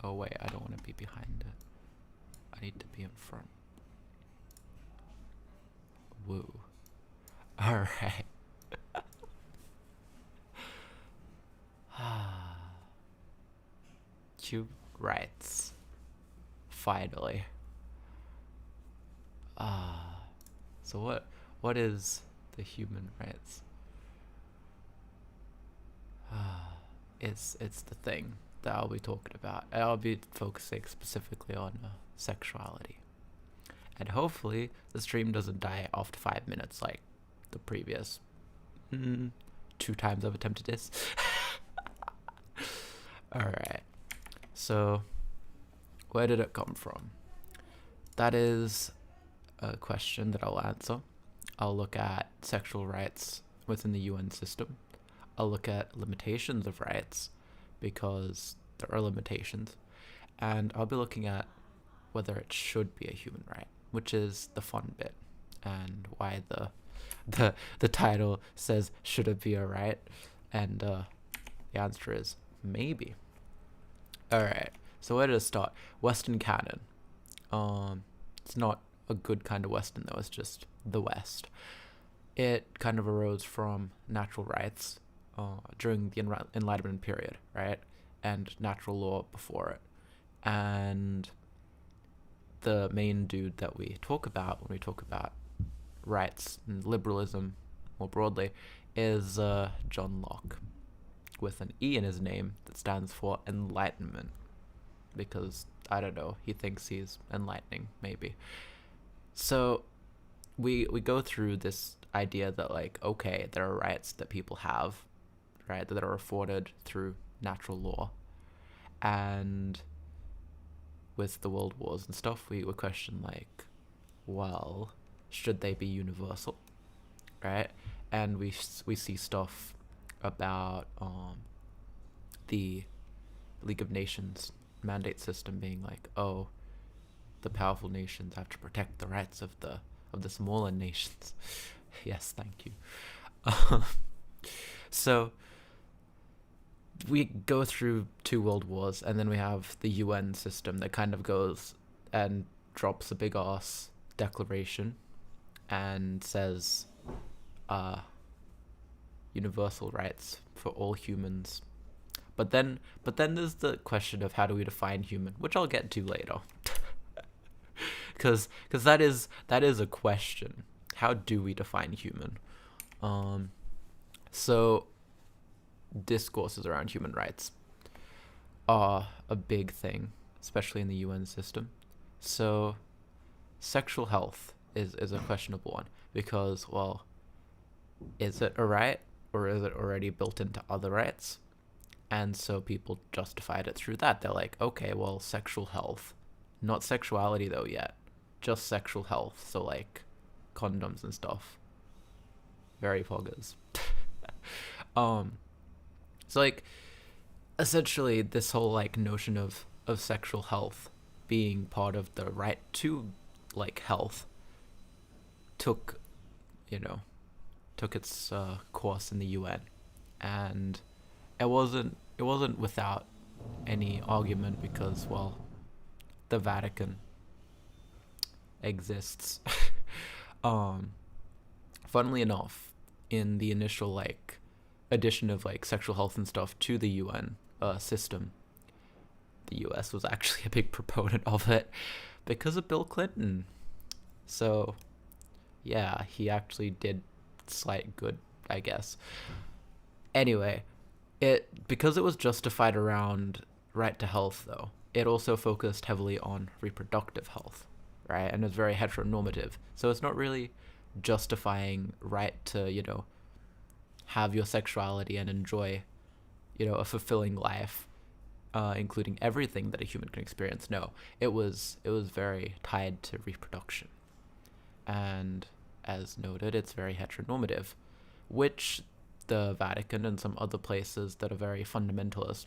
Oh wait, I don't want to be behind it. I need to be in front. Woo. Alright. Human rights. Finally. So what is the human rights? It's the thing that I'll be talking about. I'll be focusing specifically on sexuality. And hopefully the stream doesn't die after 5 minutes like the previous 2 times I've attempted this. Alright. So, where did it come from? That is a question that I'll answer. I'll look at sexual rights within the UN system. I'll look at limitations of rights, because there are limitations. And I'll be looking at whether it should be a human right, which is the fun bit, and why the title says, should it be a right? And the answer is maybe. Alright, so where did it start? Western canon. It's not a good kind of Western though, it's just the West. It kind of arose from natural rights during the Enlightenment period, right? And natural law before it. And the main dude that we talk about when we talk about rights and liberalism more broadly is John Locke, with an E in his name that stands for enlightenment, because I don't know, he thinks he's enlightening, maybe. So we go through this idea that, like, okay, there are rights that people have, right, that are afforded through natural law, and with the world wars and stuff, we would question, like, well, should they be universal, right? And we see stuff about the League of Nations mandate system being like, oh, the powerful nations have to protect the rights of the smaller nations. Yes, thank you. So we go through 2 world wars, and then we have the UN system that kind of goes and drops a big ass declaration and says universal rights for all humans. But then there's the question of how do we define human, which I'll get to later. Because that is a question. How do we define human? So discourses around human rights are a big thing, especially in the UN system. So sexual health is a questionable one, because, well, is it a right, or is it already built into other rights? And so people justified it through that. They're like, okay, well, sexual health, not sexuality though yet, just sexual health. So like condoms and stuff. Very poggers. So like essentially this whole like notion of sexual health being part of the right to like health took its course in the UN, and it wasn't without any argument, because, well, the Vatican exists. Funnily enough, in the initial like addition of like sexual health and stuff to the UN system, the US was actually a big proponent of it because of Bill Clinton. So yeah, he actually did slight good, I guess. Anyway, because it was justified around right to health though, it also focused heavily on reproductive health, right? And it's very heteronormative. So it's not really justifying right to, have your sexuality and enjoy, a fulfilling life, including everything that a human can experience. No, it was very tied to reproduction. And as noted, it's very heteronormative, which the Vatican and some other places that are very fundamentalist,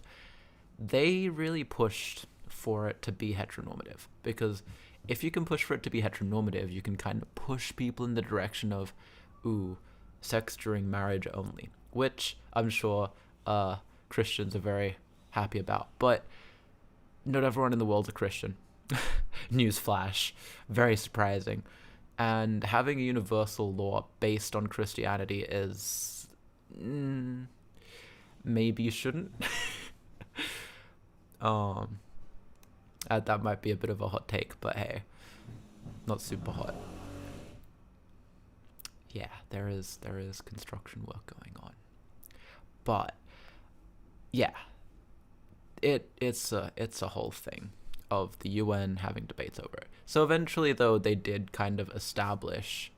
they really pushed for it to be heteronormative, because if you can push for it to be heteronormative, you can kind of push people in the direction of, ooh, sex during marriage only, which I'm sure Christians are very happy about. But not everyone in the world's a Christian. Newsflash. Very surprising. And having a universal law based on Christianity is... maybe you shouldn't. That might be a bit of a hot take, but hey, not super hot. Yeah, there is construction work going on. But yeah, it's a whole thing of the UN having debates over it. So eventually, though, they did kind of establish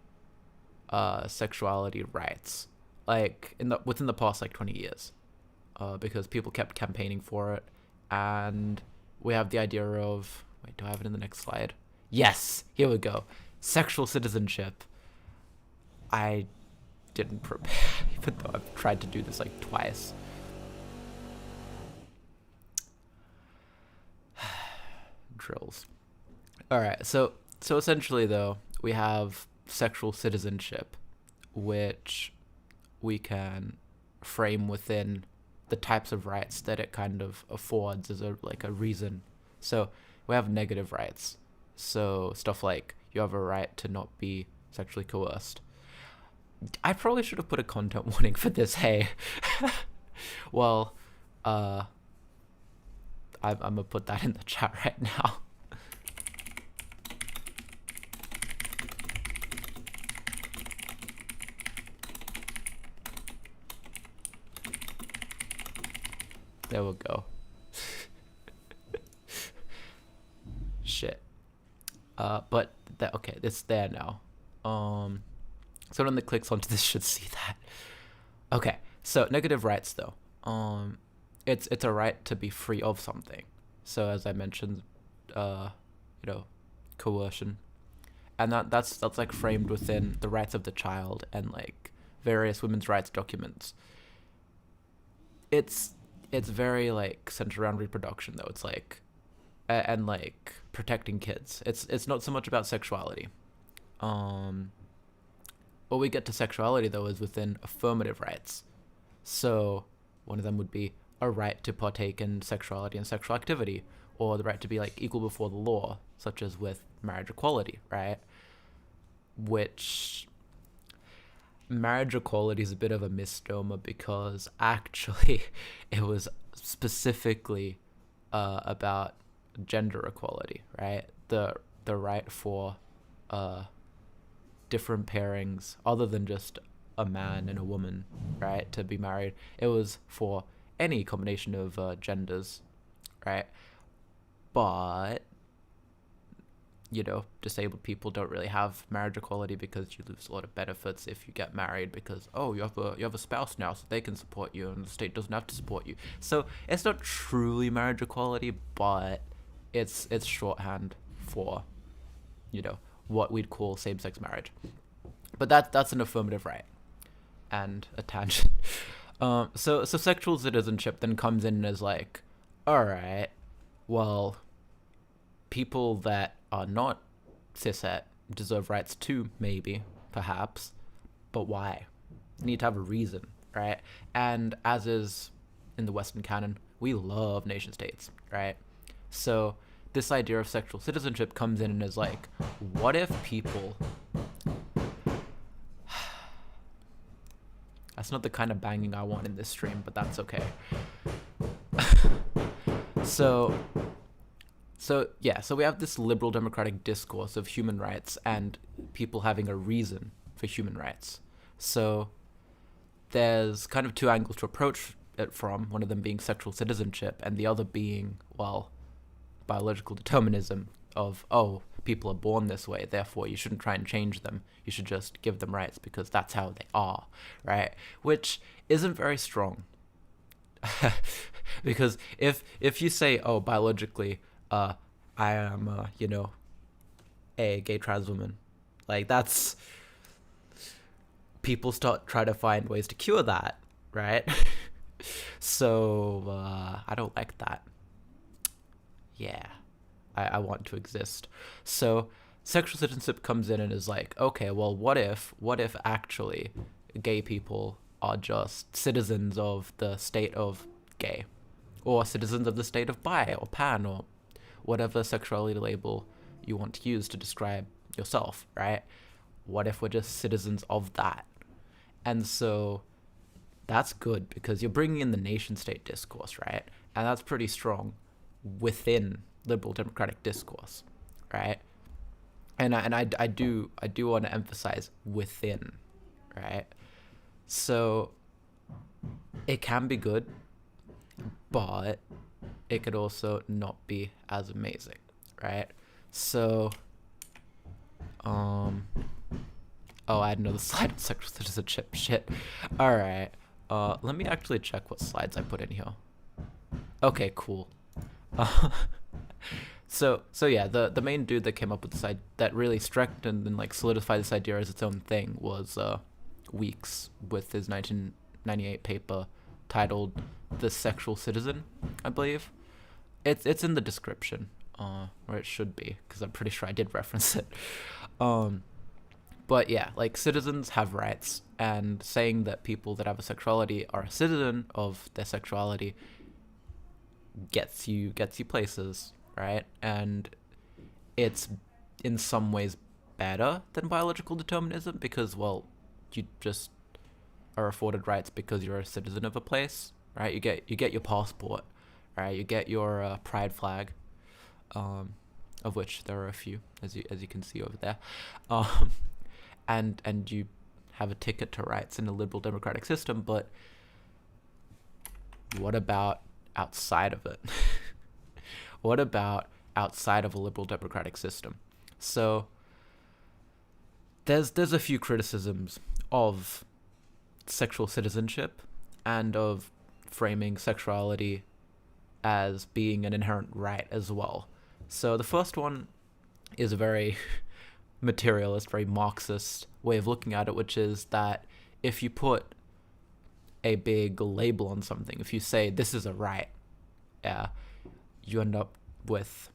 sexuality rights, like within the past 20 years, because people kept campaigning for it, and we have the idea of, wait, do I have it in the next slide? Yes, here we go. Sexual citizenship. I didn't prepare, even though I've tried to do this twice. Drills. Alright, so essentially, though, we have sexual citizenship, which we can frame within the types of rights that it kind of affords as a reason. So we have negative rights. So stuff like you have a right to not be sexually coerced. I probably should have put a content warning for this, hey. Well, I'm gonna put that in the chat right now. There we go. Shit. But okay, it's there now. Someone that clicks onto this should see that. Okay, so negative rights, though. It's a right to be free of something. So as I mentioned, coercion, and that's framed within the rights of the child and various women's rights documents. It's very centered around reproduction, though. It's and protecting kids. It's not so much about sexuality. What we get to sexuality, though, is within affirmative rights. So one of them would be a right to partake in sexuality and sexual activity, or the right to be equal before the law, such as with marriage equality, right? Which marriage equality is a bit of a misnomer, because actually it was specifically about gender equality, right? The right for different pairings other than just a man and a woman, right, to be married. It was for any combination of genders, right? But disabled people don't really have marriage equality, because you lose a lot of benefits if you get married, because you have a spouse now, so they can support you and the state doesn't have to support you. So it's not truly marriage equality, but it's shorthand for what we'd call same-sex marriage. But that's an affirmative right. And a tangent. So sexual citizenship then comes in as all right, well, people that are not cishet deserve rights too, maybe, perhaps, but why? You need to have a reason, right? And as is in the Western canon, we love nation states, right? So this idea of sexual citizenship comes in and is what if people... That's not the kind of banging I want in this stream, but that's okay. So we have this liberal democratic discourse of human rights and people having a reason for human rights. So there's kind of two angles to approach it from, one of them being sexual citizenship and the other being, biological determinism of, people are born this way, therefore you shouldn't try and change them. You should just give them rights because that's how they are, right? Which isn't very strong. Because if you say, biologically, I am, a gay trans woman, that's... People try to find ways to cure that, right? So, I don't like that. Yeah. I want to exist. So sexual citizenship comes in and is okay, well, what if actually gay people are just citizens of the state of gay, or citizens of the state of bi or pan or whatever sexuality label you want to use to describe yourself, right? What if we're just citizens of that? And so that's good because you're bringing in the nation state discourse, right? And that's pretty strong within liberal democratic discourse, right? And I do want to emphasize within, right? So it can be good, but it could also not be as amazing, right? So oh, I had another slide on sexual citizenship. Shit. All right. Let me actually check what slides I put in here. Okay, cool. So yeah, the main dude that came up with this idea, that really strengthened and like solidified this idea as its own thing, was Weeks with his 1998 paper titled "The Sexual Citizen," I believe. It's in the description, or it should be, because I'm pretty sure I did reference it. But yeah, like, citizens have rights, and saying that people that have a sexuality are a citizen of their sexuality gets you places, right? And it's in some ways better than biological determinism because, well, you just are afforded rights because you're a citizen of a place, right? You get your passport, right? You get your pride flag, of which there are a few, as you can see over there, and you have a ticket to rights in a liberal democratic system. But what about outside of it? What about outside of a liberal democratic system? So there's a few criticisms of sexual citizenship and of framing sexuality as being an inherent right as well. So the first one is a very materialist, very Marxist way of looking at it, which is that if you put a big label on something, if you say this is a right, you end up with,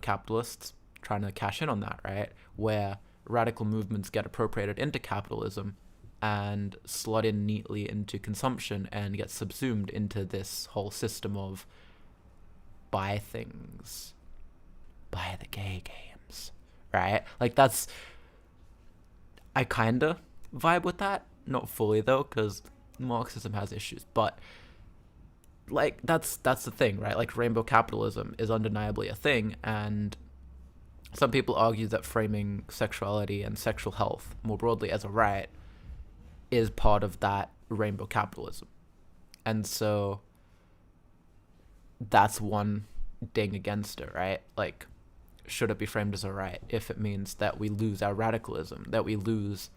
capitalists trying to cash in on that, right? Where radical movements get appropriated into capitalism and slot in neatly into consumption and get subsumed into this whole system of buy things, buy the gay games, right? Like, I kinda vibe with that, not fully though, because Marxism has issues, but like, that's the thing, right? Like, rainbow capitalism is undeniably a thing, and some people argue that framing sexuality and sexual health more broadly as a right is part of that rainbow capitalism. And so that's one ding against it, right? Like, should it be framed as a right if it means that we lose our radicalism, that we lose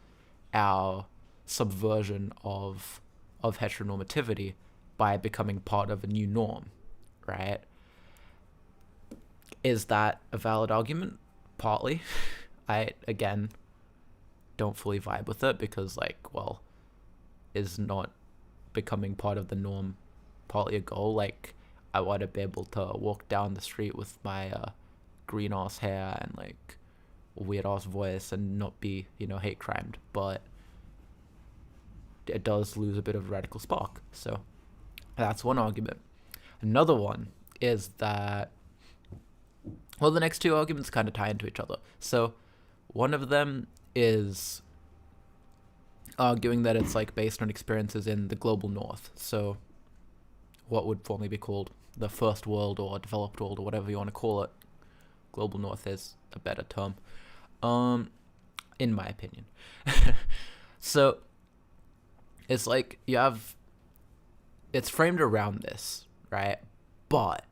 our subversion of heteronormativity by becoming part of a new norm, right? Is that a valid argument? Partly. I, again, don't fully vibe with it because, like, well, is not becoming part of the norm partly a goal? Like, I want to be able to walk down the street with my green ass hair and like weird ass voice and not be, hate crimed, but it does lose a bit of radical spark. So that's one argument. Another one is that, well, the next two arguments kind of tie into each other. So one of them is arguing that it's like based on experiences in the global north. So what would formerly be called the first world or developed world or whatever you want to call it. Global north is a better term, in my opinion. So it's like it's framed around this, right? But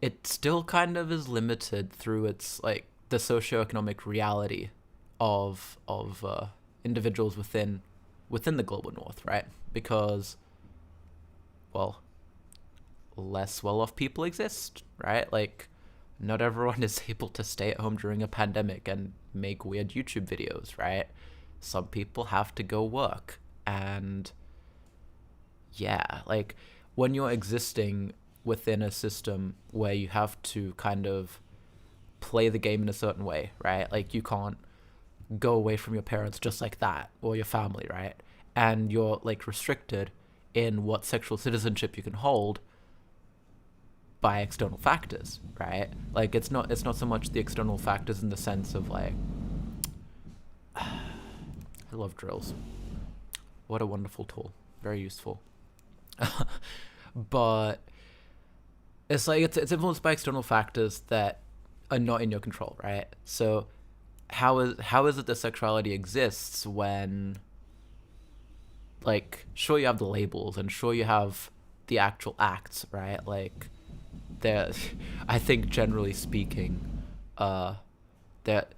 it still kind of is limited through its, like, the socioeconomic reality of individuals within the global north, right? Because, well, less well-off people exist, right? Like, not everyone is able to stay at home during a pandemic and make weird YouTube videos, right? Some people have to go work. And yeah, like, when you're existing within a system where you have to kind of play the game in a certain way, right? Like, you can't go away from your parents just like that, or your family, right? And you're, like, restricted in what sexual citizenship you can hold. by external factors, right? Like it's not so much the external factors in the sense of like I love drills. What a wonderful tool. Very useful. But it's like it's influenced by external factors that are not in your control, right? So how is it that sexuality exists when, like, sure you have the labels and sure you have the actual acts, right? Like, there, I think generally speaking, that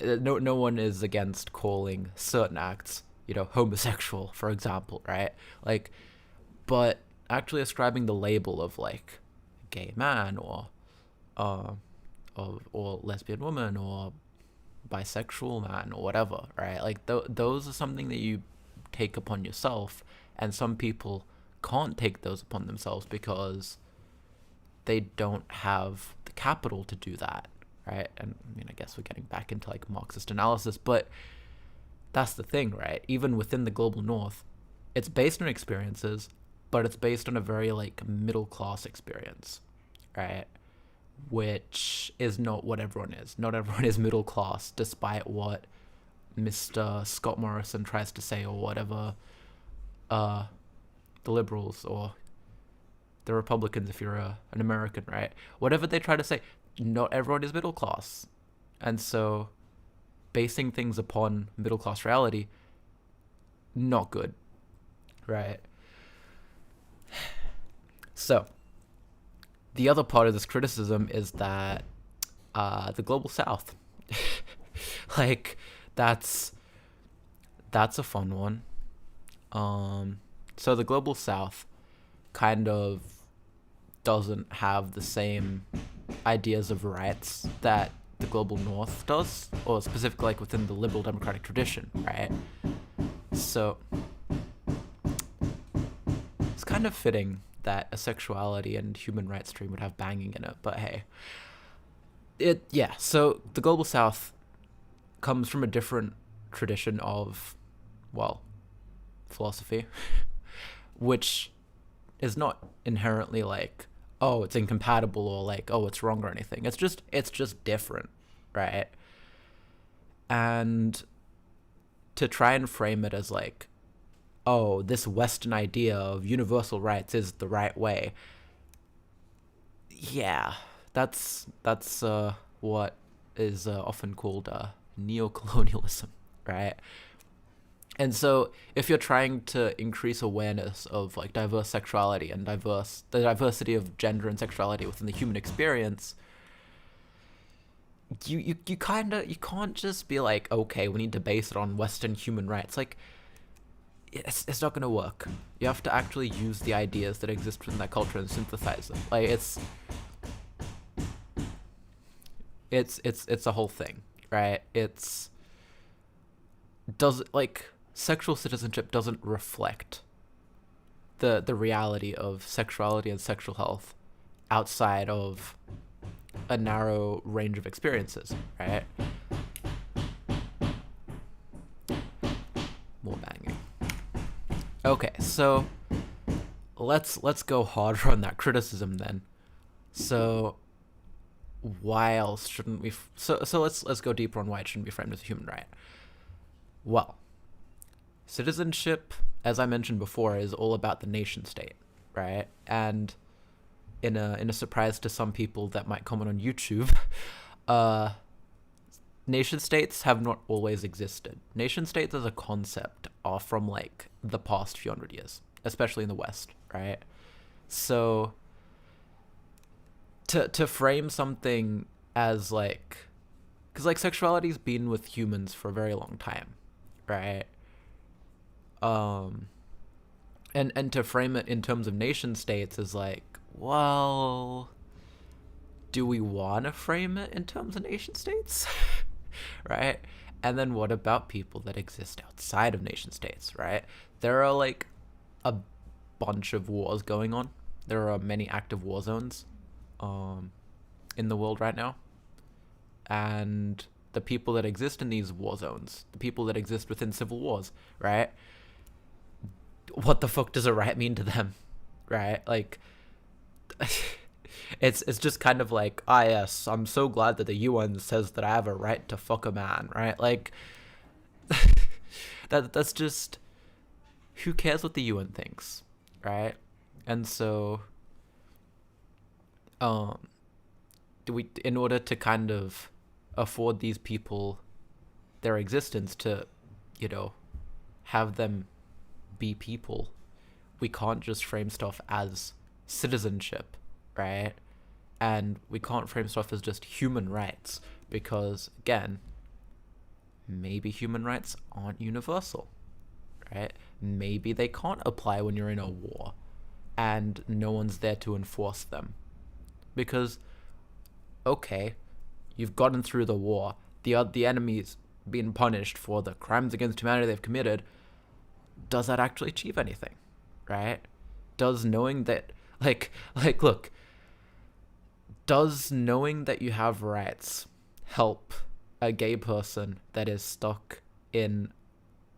no one is against calling certain acts, homosexual, for example, right? Like, but actually ascribing the label of like gay man or lesbian woman or bisexual man or whatever, right? Like those are something that you take upon yourself, and some people can't take those upon themselves because they don't have the capital to do that, right? And I mean, I guess we're getting back into like Marxist analysis, but that's the thing, right? Even within the global north, it's based on experiences, but it's based on a very like middle class experience, right? Which is not what everyone is. Not everyone is middle class, despite what Mr. Scott Morrison tries to say, or whatever the liberals or the Republicans, if you're an American, right? Whatever they try to say, not everyone is middle class. And so basing things upon middle class reality, not good, right? So the other part of this criticism is that the global south, like that's a fun one. So the global south kind of doesn't have the same ideas of rights that the global north does, or specifically like within the liberal democratic tradition, right? So it's kind of fitting that a sexuality and human rights stream would have banging in it, but hey. So the global south comes from a different tradition of, well, philosophy, which is not inherently like, oh, it's incompatible or like, oh, it's wrong or anything. It's just different, right? And to try and frame it as like, oh, this Western idea of universal rights is the right way. Yeah, that's what is often called neocolonialism, right? And so if you're trying to increase awareness of like diverse sexuality and the diversity of gender and sexuality within the human experience, you can't just be like, okay, we need to base it on Western human rights. Like, it's not gonna work. You have to actually use the ideas that exist within that culture and synthesize them. Like it's a whole thing, right? Sexual citizenship doesn't reflect the reality of sexuality and sexual health outside of a narrow range of experiences, right? More banging. Okay, so let's go harder on that criticism then. So why else shouldn't we so let's go deeper on why it shouldn't be framed as a human right. Well, citizenship, as I mentioned before, is all about the nation state, right? And in a surprise to some people that might comment on YouTube, nation states have not always existed. Nation states as a concept are from like the past few hundred years, especially in the West, right? So to frame something as like, because like sexuality's been with humans for a very long time, right? And to frame it in terms of nation states is like, well, do we want to frame it in terms of nation states? Right? And then what about people that exist outside of nation states, right? There are like a bunch of wars going on. There are many active war zones in the world right now. And the people that exist in these war zones, the people that exist within civil wars, right? What the fuck does a right mean to them, right? Like, it's just kind of like, ah, yes, I'm so glad that the UN says that I have a right to fuck a man, right? Like, that's just, who cares what the UN thinks, right? And so, in order to kind of afford these people their existence, to, have them be people, we can't just frame stuff as citizenship, right? And we can't frame stuff as just human rights, because, again, maybe human rights aren't universal, right? Maybe they can't apply when you're in a war and no one's there to enforce them. Because, okay, you've gotten through the war, the enemy's been punished for the crimes against humanity they've committed. Does that actually achieve anything, right? Does knowing that, look, does knowing that you have rights help a gay person that is stuck in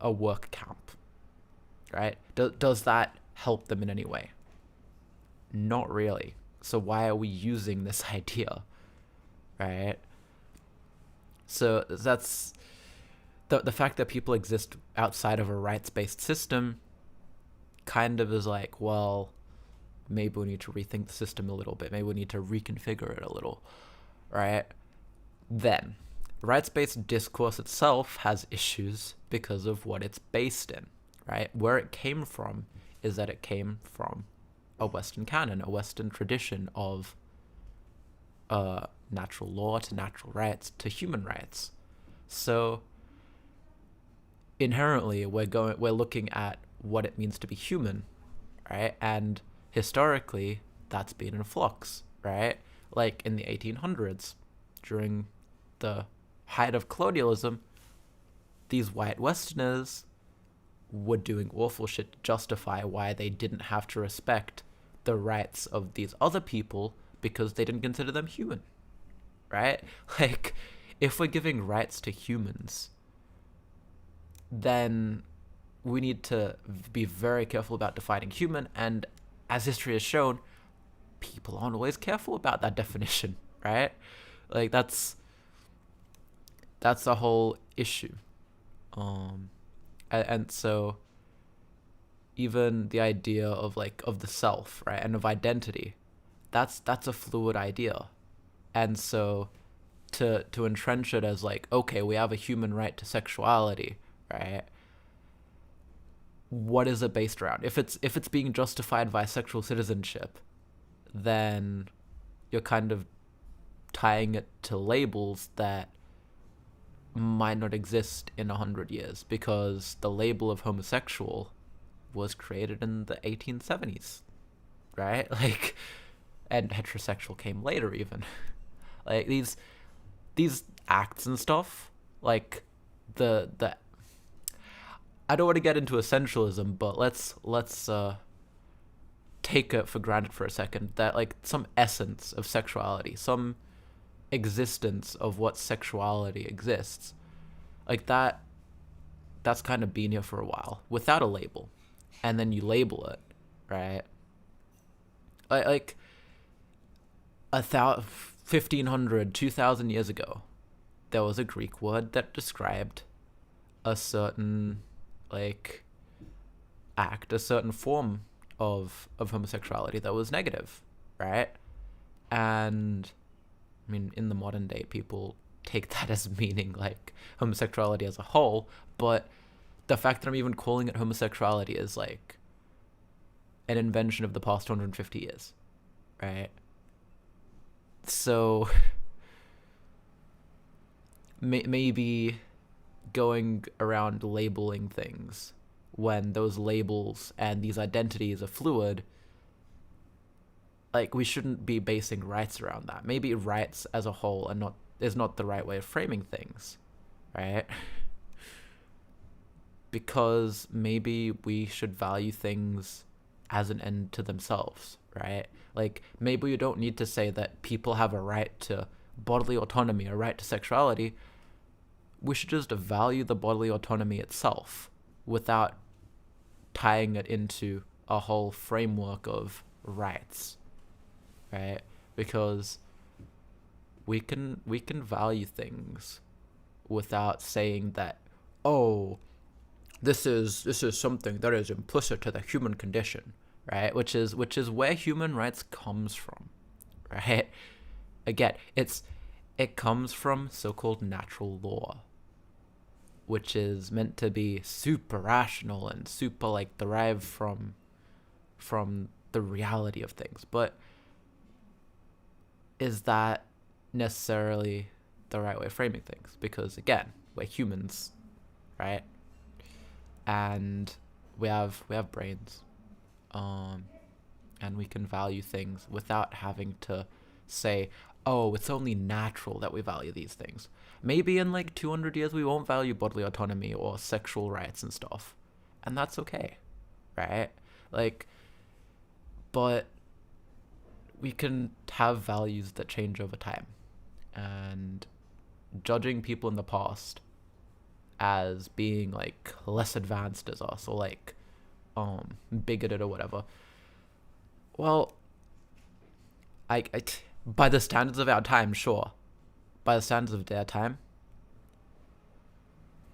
a work camp, right? Does that help them in any way? Not really. So why are we using this idea, right? So that's the fact that people exist outside of a rights-based system kind of is like, well, maybe we need to rethink the system a little bit. Maybe we need to reconfigure it a little, right? Then, rights-based discourse itself has issues because of what it's based in, right? Where it came from is that it came from a Western canon, a Western tradition of natural law to natural rights to human rights. So inherently, we're looking at what it means to be human, right? And historically, that's been in flux, right? Like in the 1800s, during the height of colonialism, these white Westerners were doing awful shit to justify why they didn't have to respect the rights of these other people because they didn't consider them human, right? Like, if we're giving rights to humans, then we need to be very careful about defining human, and as history has shown, people aren't always careful about that definition, right? Like, that's a whole issue. And so even the idea of the self, right, and of identity, that's a fluid idea. And so to entrench it as okay, we have a human right to sexuality, right? What is it based around? If it's being justified by sexual citizenship, then you're kind of tying it to labels that might not exist in 100 years, because the label of homosexual was created in the 1870s, right? And heterosexual came later even. These acts and stuff, the I don't want to get into essentialism, but let's take it for granted for a second that some essence of sexuality, some existence of what sexuality exists, that's kind of been here for a while without a label, and then you label it, right? 1,500, 2,000 years ago, there was a Greek word that described a certain act, a certain form of homosexuality that was negative, right? And I mean, in the modern day, people take that as meaning homosexuality as a whole, but the fact that I'm even calling it homosexuality is an invention of the past 250 years, right? So maybe going around labeling things when those labels and these identities are fluid, we shouldn't be basing rights around that. Maybe rights as a whole is not the right way of framing things, right? Because maybe we should value things as an end to themselves, right? Maybe you don't need to say that people have a right to bodily autonomy, a right to sexuality. We should just value the bodily autonomy itself without tying it into a whole framework of rights, right? because we can value things without saying that, oh, this is something that is implicit to the human condition, right? Which is where human rights comes from, right? Again, it comes from so-called natural law, which is meant to be super rational and super like derived from the reality of things. But is that necessarily the right way of framing things? Because again, we're humans, right? And we have brains, and we can value things without having to say, oh, it's only natural that we value these things. Maybe in like 200 years we won't value bodily autonomy or sexual rights and stuff, and that's okay, right? Like, but we can have values that change over time, and judging people in the past as being like less advanced as us, or like bigoted or whatever, well, I by the standards of our time, sure, by the standards of their time,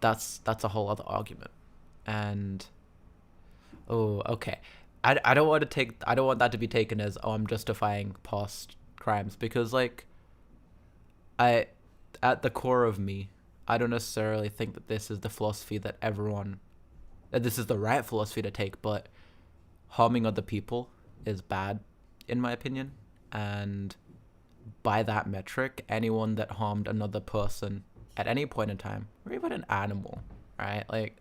that's a whole other argument. And okay, I don't want that to be taken as, oh, I'm justifying past crimes, because like at the core of me, I don't necessarily think that this is the philosophy that this is the right philosophy to take, but harming other people is bad, in my opinion. And by that metric, anyone that harmed another person at any point in time, or even an animal, right? Like,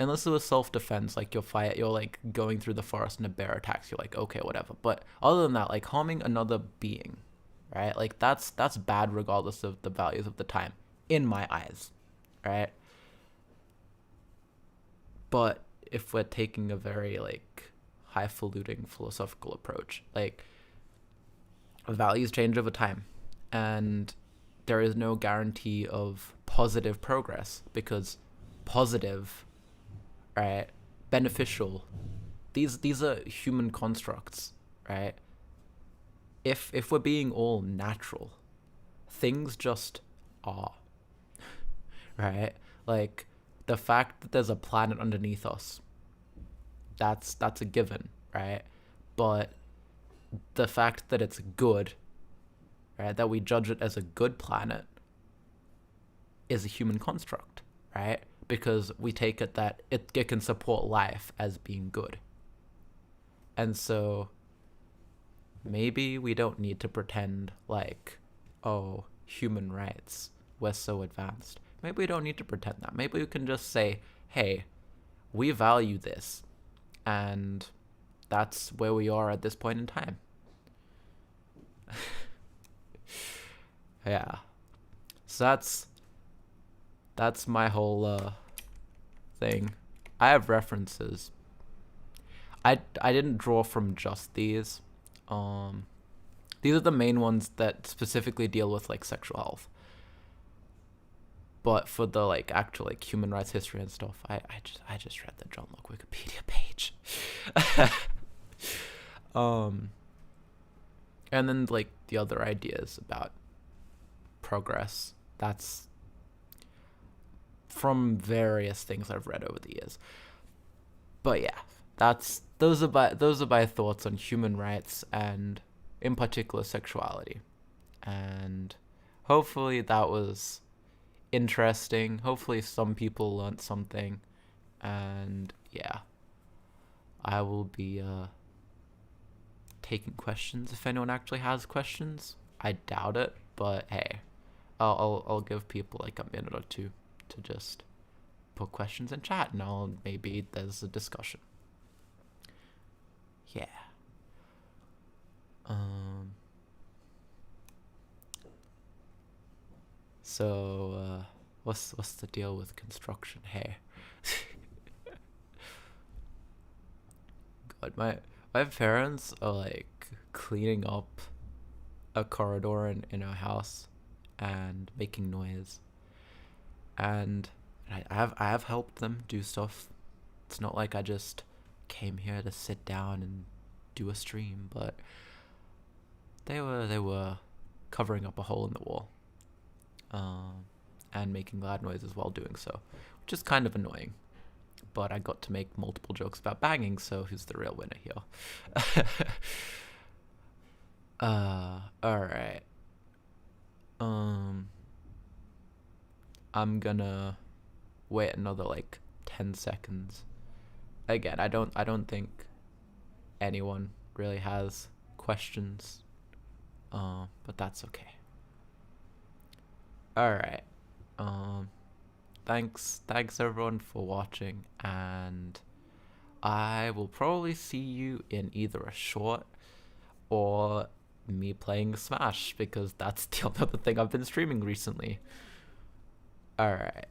unless it was self-defense, like you're like going through the forest and a bear attacks, you're like, okay, whatever. But other than that, like harming another being, right? Like that's bad regardless of the values of the time, in my eyes, right? But if we're taking a very like highfalutin philosophical approach, like values change over time, and there is no guarantee of positive progress, because positive, right, beneficial, these are human constructs, right? If we're being all natural, things just are, right? Like the fact that there's a planet underneath us, that's a given, right? But the fact that it's good, right, that we judge it as a good planet, is a human construct, right? Because we take it that it can support life as being good. And so maybe we don't need to pretend like, oh, human rights, we're so advanced. Maybe we don't need to pretend that. Maybe we can just say, hey, we value this, and that's where we are at this point in time. Yeah. So that's my whole thing. I have references. I didn't draw from just these. These are the main ones that specifically deal with like sexual health. But for the like actual like human rights history and stuff, I just read the John Locke Wikipedia page. And then like the other ideas about progress, that's from various things I've read over the years. But yeah, those are my thoughts on human rights, and in particular sexuality. And hopefully that was interesting. Hopefully some people learned something. And yeah, I will be taking questions if anyone actually has questions. I doubt it, but hey, I'll give people like a minute or two to just put questions in chat, and maybe there's a discussion. Yeah. So what's the deal with construction? Hey. God, my parents are like cleaning up a corridor in our house and making noise, and I have helped them do stuff. It's not like I just came here to sit down and do a stream, but they were covering up a hole in the wall, and making loud noises while doing so, which is kind of annoying. But I got to make multiple jokes about banging, so who's the real winner here? Alright. I'm gonna wait another 10 seconds. Again, I don't think anyone really has questions. But that's okay. Alright. Thanks everyone for watching, and I will probably see you in either a short or me playing Smash, because that's the other thing I've been streaming recently. Alright.